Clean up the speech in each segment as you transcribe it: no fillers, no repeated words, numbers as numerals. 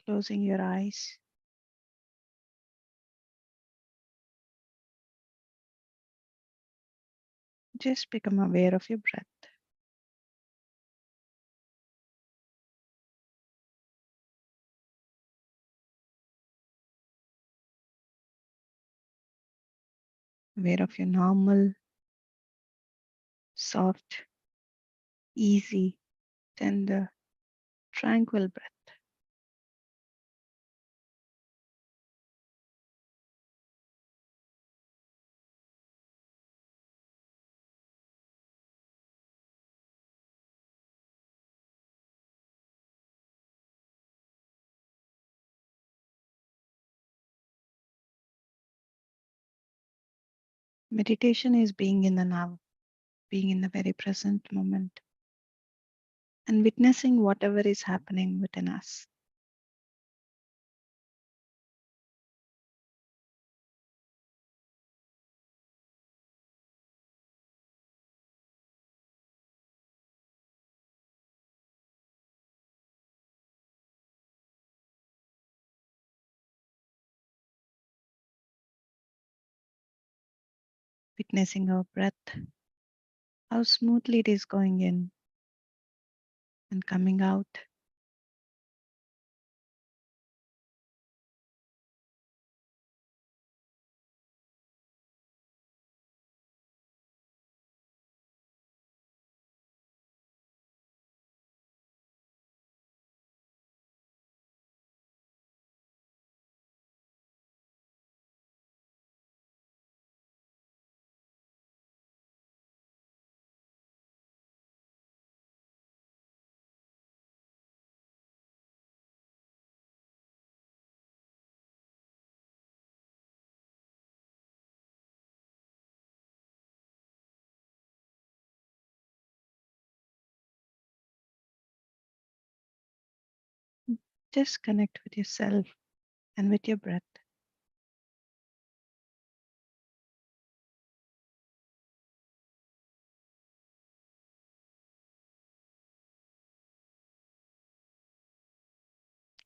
closing your eyes. Just become aware of your breath. Aware of your normal, soft, easy, tender, tranquil breath. Meditation is being in the now, being in the very present moment, and witnessing whatever is happening within us. Witnessing our breath, how smoothly it is going in and coming out. Just connect with yourself and with your breath.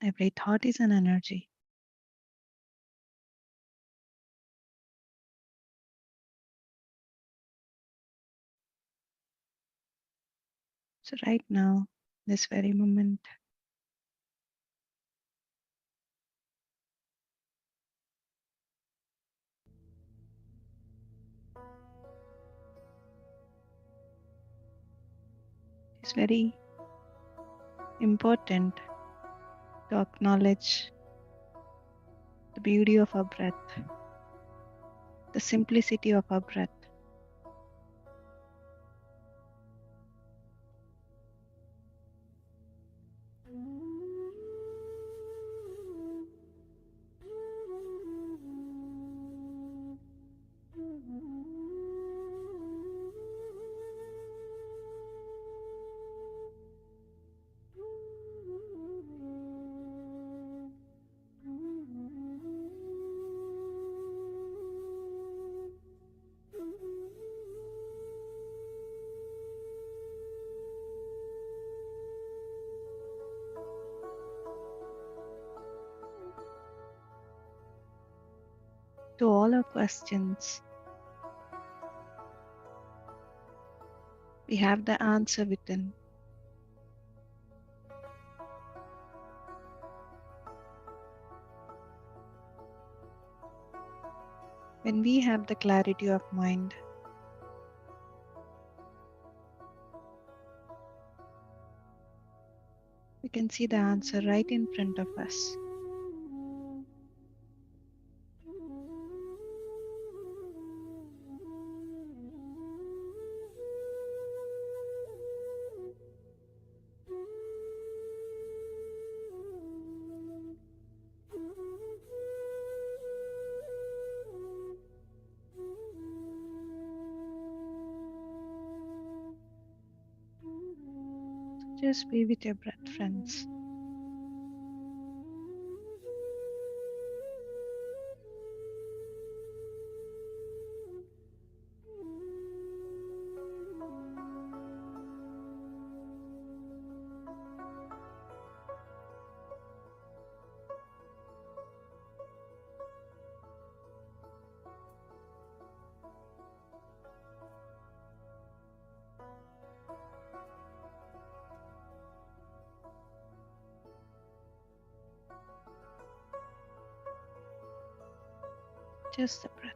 Every thought is an energy. So, right now, this very moment, it's very important to acknowledge the beauty of our breath, the simplicity of our breath. To all our questions, we have the answer within. When we have the clarity of mind, we can see the answer right in front of us. Just be with your breath, friends. Just the breath.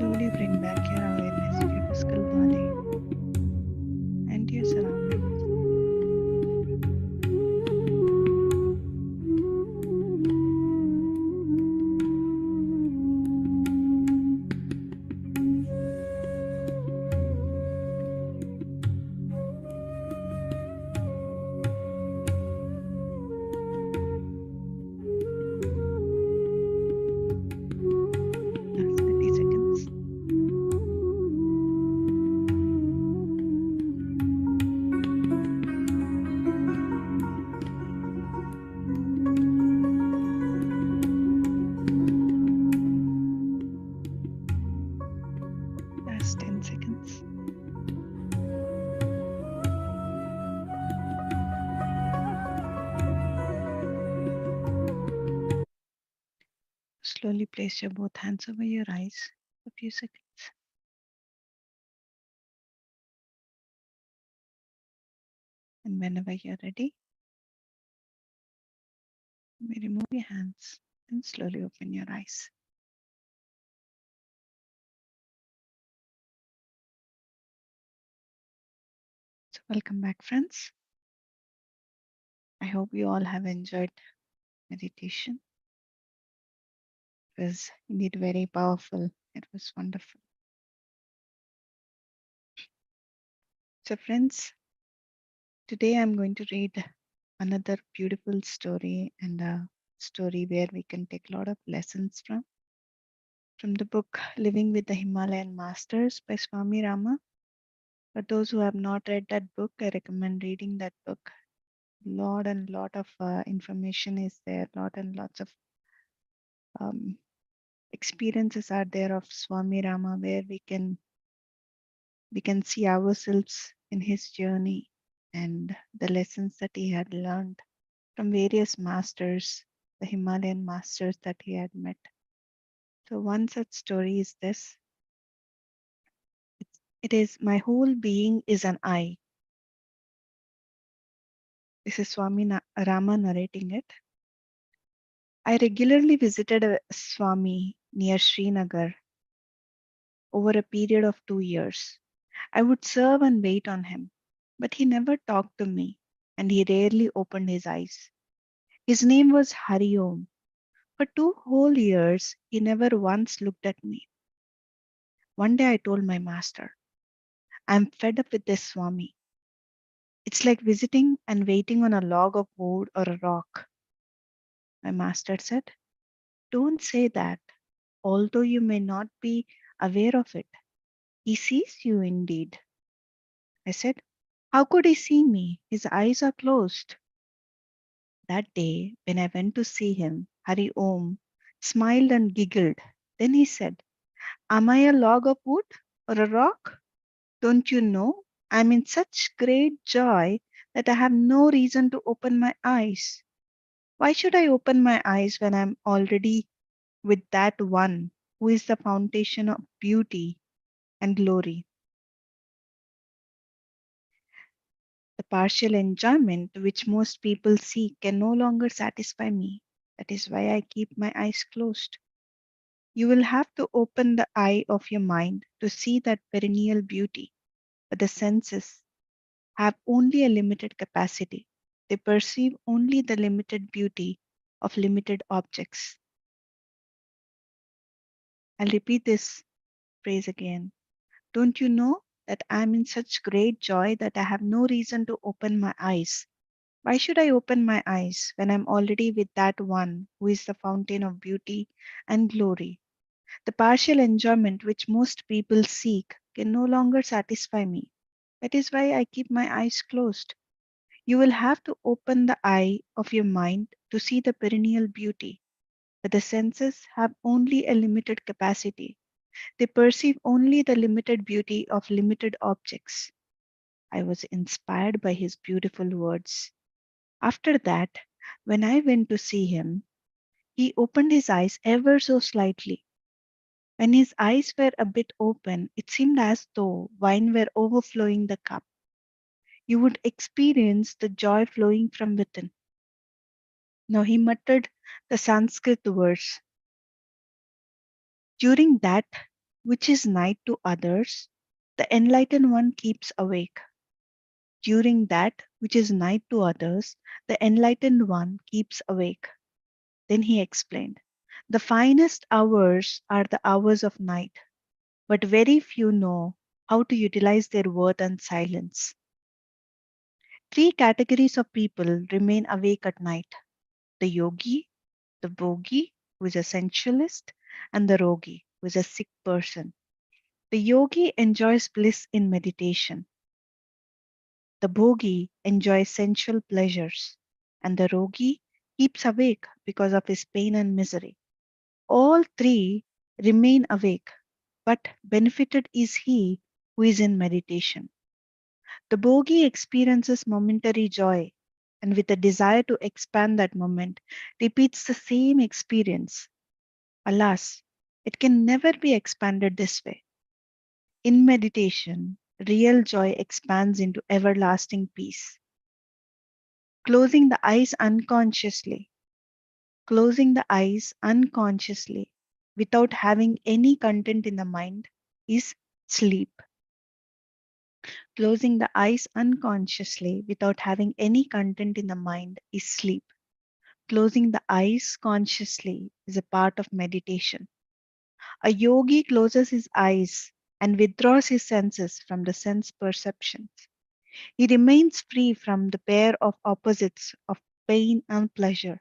Slowly bring back your awareness to your physical body and to your surroundings. Last 30 seconds. Last 10 seconds. Slowly place your both hands over your eyes for a few seconds. And whenever you're ready, you may remove your hands and slowly open your eyes. So, welcome back, friends. I hope you all have enjoyed meditation. It was indeed very powerful. It was wonderful. So, friends, today I'm going to read another beautiful story and a story where we can take a lot of lessons from the book Living with the Himalayan Masters by Swami Rama. For those who have not read that book, I recommend reading that book. Lot of information is there. Lot and lots of um, experiences are there of Swami Rama where we can see ourselves in his journey and the lessons that he had learned from various masters, the Himalayan masters that he had met. So one such story is this. It is my whole being is an eye. This is Rama narrating it. I regularly visited a Swami near Srinagar over a period of 2 years. I would serve and wait on him, but he never talked to me and he rarely opened his eyes. His name was Hari Om. For 2 whole years, he never once looked at me. One day I told my master, I'm fed up with this Swami. It's like visiting and waiting on a log of wood or a rock. My master said, don't say that, although you may not be aware of it. He sees you indeed. I said, how could he see me? His eyes are closed. That day, when I went to see him, Hari Om smiled and giggled. Then he said, am I a log of wood or a rock? Don't you know? I'm in such great joy that I have no reason to open my eyes. Why should I open my eyes when I'm already with that one who is the foundation of beauty and glory? The partial enjoyment which most people seek can no longer satisfy me. That is why I keep my eyes closed. You will have to open the eye of your mind to see that perennial beauty, but the senses have only a limited capacity. They perceive only the limited beauty of limited objects. I'll repeat this phrase again. Don't you know that I'm in such great joy that I have no reason to open my eyes? Why should I open my eyes when I'm already with that one who is the fountain of beauty and glory? The partial enjoyment which most people seek can no longer satisfy me. That is why I keep my eyes closed. You will have to open the eye of your mind to see the perennial beauty, but the senses have only a limited capacity. They perceive only the limited beauty of limited objects. I was inspired by his beautiful words. After that, when I went to see him, he opened his eyes ever so slightly. When his eyes were a bit open, it seemed as though wine were overflowing the cup. You would experience the joy flowing from within. Now he muttered the Sanskrit words. During that which is night to others, the enlightened one keeps awake. During that which is night to others, the enlightened one keeps awake. Then he explained, the finest hours are the hours of night, but very few know how to utilize their worth and silence. Three categories of people remain awake at night: the yogi, the bogi, who is a sensualist, and the rogi, who is a sick person. The yogi enjoys bliss in meditation. The bhogi enjoys sensual pleasures, and the rogi keeps awake because of his pain and misery. All three remain awake, but benefited is he who is in meditation. The bhogi experiences momentary joy, and with a desire to expand that moment, repeats the same experience. Alas, it can never be expanded this way. In meditation, real joy expands into everlasting peace. Closing the eyes unconsciously, closing the eyes unconsciously without having any content in the mind is sleep. Closing the eyes unconsciously without having any content in the mind is sleep. Closing the eyes consciously is a part of meditation. A yogi closes his eyes and withdraws his senses from the sense perceptions. He remains free from the pair of opposites of pain and pleasure.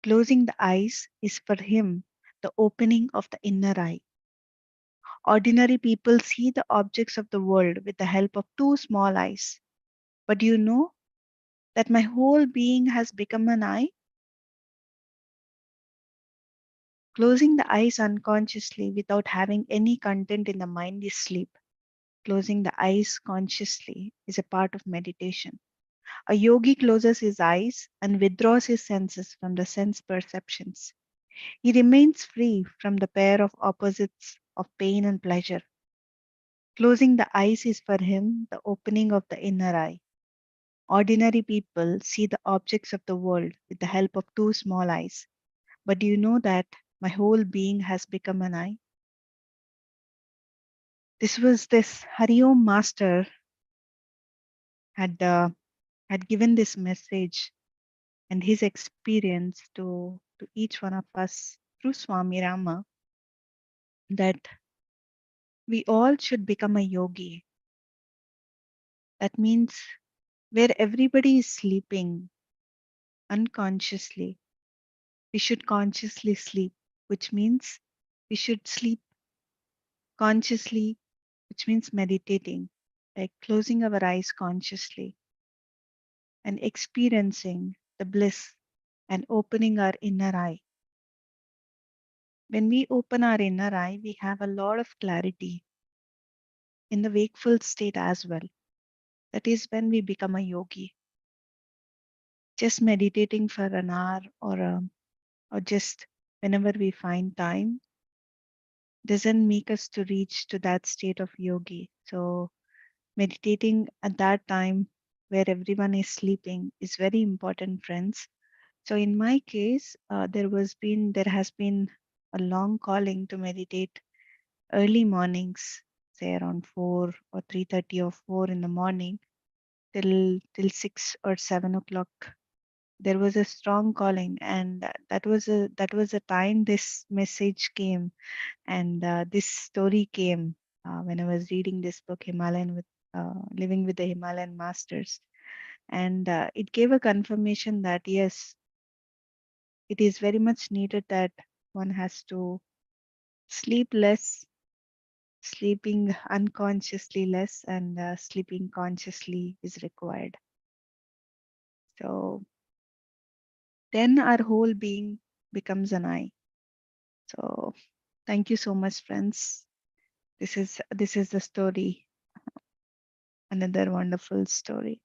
Closing the eyes is for him the opening of the inner eye. Ordinary people see the objects of the world with the help of two small eyes. But you know that my whole being has become an eye? Closing the eyes unconsciously without having any content in the mind is sleep. Closing the eyes consciously is a part of meditation. A yogi closes his eyes and withdraws his senses from the sense perceptions. He remains free from the pair of opposites of pain and pleasure. Closing the eyes is for him the opening of the inner eye. Ordinary people see the objects of the world with the help of two small eyes. But do you know that my whole being has become an eye? This Hariom master had had given this message and his experience to each one of us through Swami Rama, that we all should become a yogi. That means where everybody is sleeping unconsciously, we should consciously sleep, which means we should sleep consciously, which means meditating, like closing our eyes consciously and experiencing the bliss and opening our inner eye. When we open our inner eye, we have a lot of clarity in the wakeful state as well. That is when we become a yogi. Just meditating for an hour or just whenever we find time doesn't make us to reach to that state of yogi. So meditating at that time where everyone is sleeping is very important, friends. So in my case, there has been a long calling to meditate early mornings, say around 4 or 3:30 or 4 in the morning till 6 or 7 o'clock. There was a strong calling, and that was a time this message came, and this story came when I was reading this book, Himalayan with Living with the Himalayan Masters, and it gave a confirmation that yes, it is very much needed that one has to sleep less, sleeping unconsciously less, and sleeping consciously is required. So then our whole being becomes an I. So thank you so much, friends. This is the story, another wonderful story.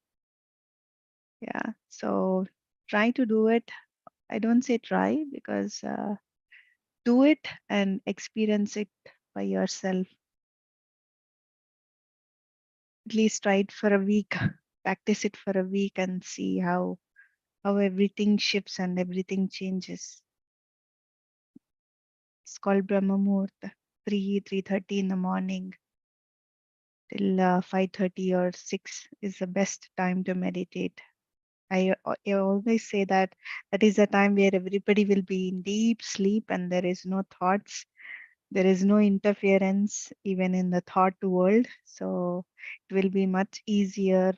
Yeah. So try to do it. I don't say try because do it and experience it by yourself. At least try it for a week. Practice it for a week and see how everything shifts and everything changes. It's called Brahma Muhurta. 3:30 in the morning till 5:30 or 6 is the best time to meditate. I always say that that is the time where everybody will be in deep sleep and there is no thoughts, there is no interference even in the thought world. So it will be much easier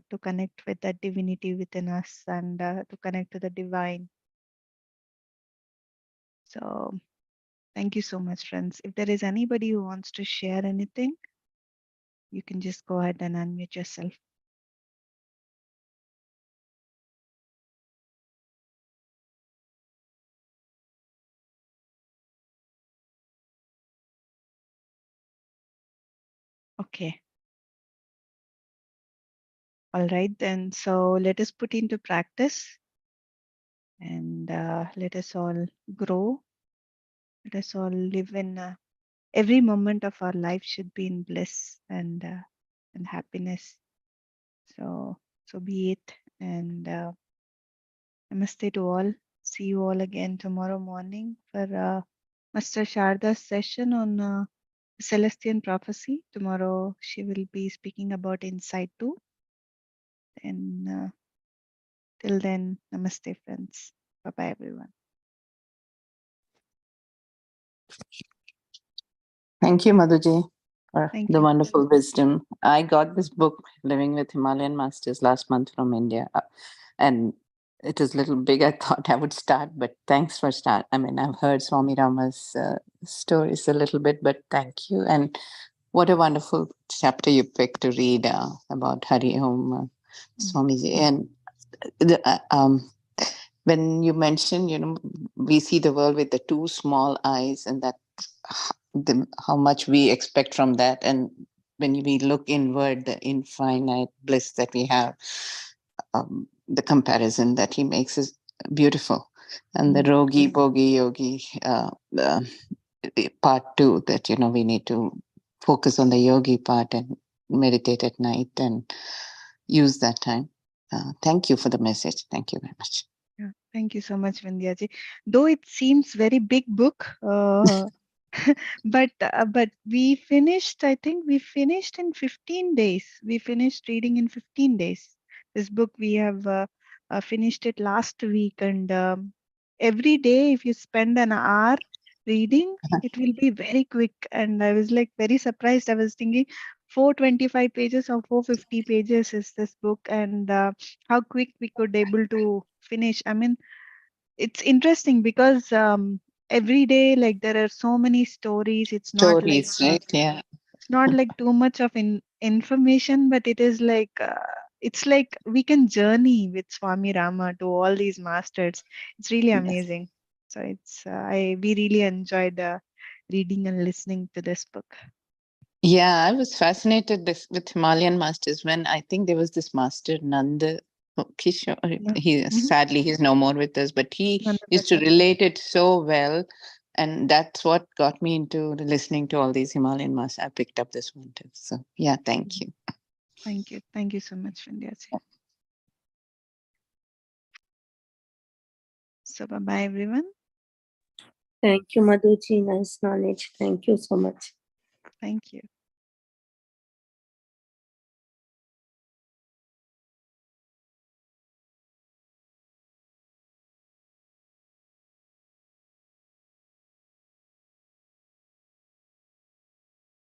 to connect with that divinity within us and to connect to the divine. So thank you so much, friends. If there is anybody who wants to share anything, you can just go ahead and unmute yourself. Okay. All right, then. So let us put into practice and let us all grow. Let us all live in every moment of our life should be in bliss and happiness. So be it. And namaste to all. See you all again tomorrow morning for Master Sharda's session on Celestian prophecy. Tomorrow she will be speaking about insight too. And till then, namaste, friends. Bye bye, everyone. Thank you, Madhuji, for Thank the you. wonderful wisdom. I got this book, Living with Himalayan Masters, last month from India. And it was a little big. I thought I would start, but thanks for start. I mean, I've heard Swami Rama's stories a little bit, but thank you. And what a wonderful chapter you picked to read about Hari Om, Swamiji. And the, when you mentioned, we see the world with the two small eyes, and that how much we expect from that. And when we look inward, the infinite bliss that we have, the comparison that he makes is beautiful. And the Rogi Bogi Yogi part two, that we need to focus on the yogi part and meditate at night and use that time. Thank you for the message. Thank you very much. Yeah, thank you so much, Vindhyaji. Though it seems very big book, but we finished. I think we finished in 15 days. We finished reading in 15 days. This book we have finished it last week, and every day if you spend an hour reading, it will be very quick. And I was like very surprised. I was thinking 425 pages or 450 pages is this book, and how quick we could able to finish. I mean, it's interesting because every day, like there are so many stories. Stories, right? Yeah. It's not like too much of information, but it is like it's like we can journey with Swami Rama to all these masters. It's really Yes. amazing. So it's we really enjoyed reading and listening to this book. Yeah, I was fascinated with Himalayan masters when I think there was this master Nanda Kishore. Yeah. Sadly he's no more with us, but he Nanda used to Prasad. relate it so well, and that's what got me into listening to all these Himalayan masters. I picked up this one too. So yeah, thank you. Thank you so much, Vindhyaji. So bye bye, everyone. Thank you, Madhuji. Nice knowledge. Thank you so much. Thank you.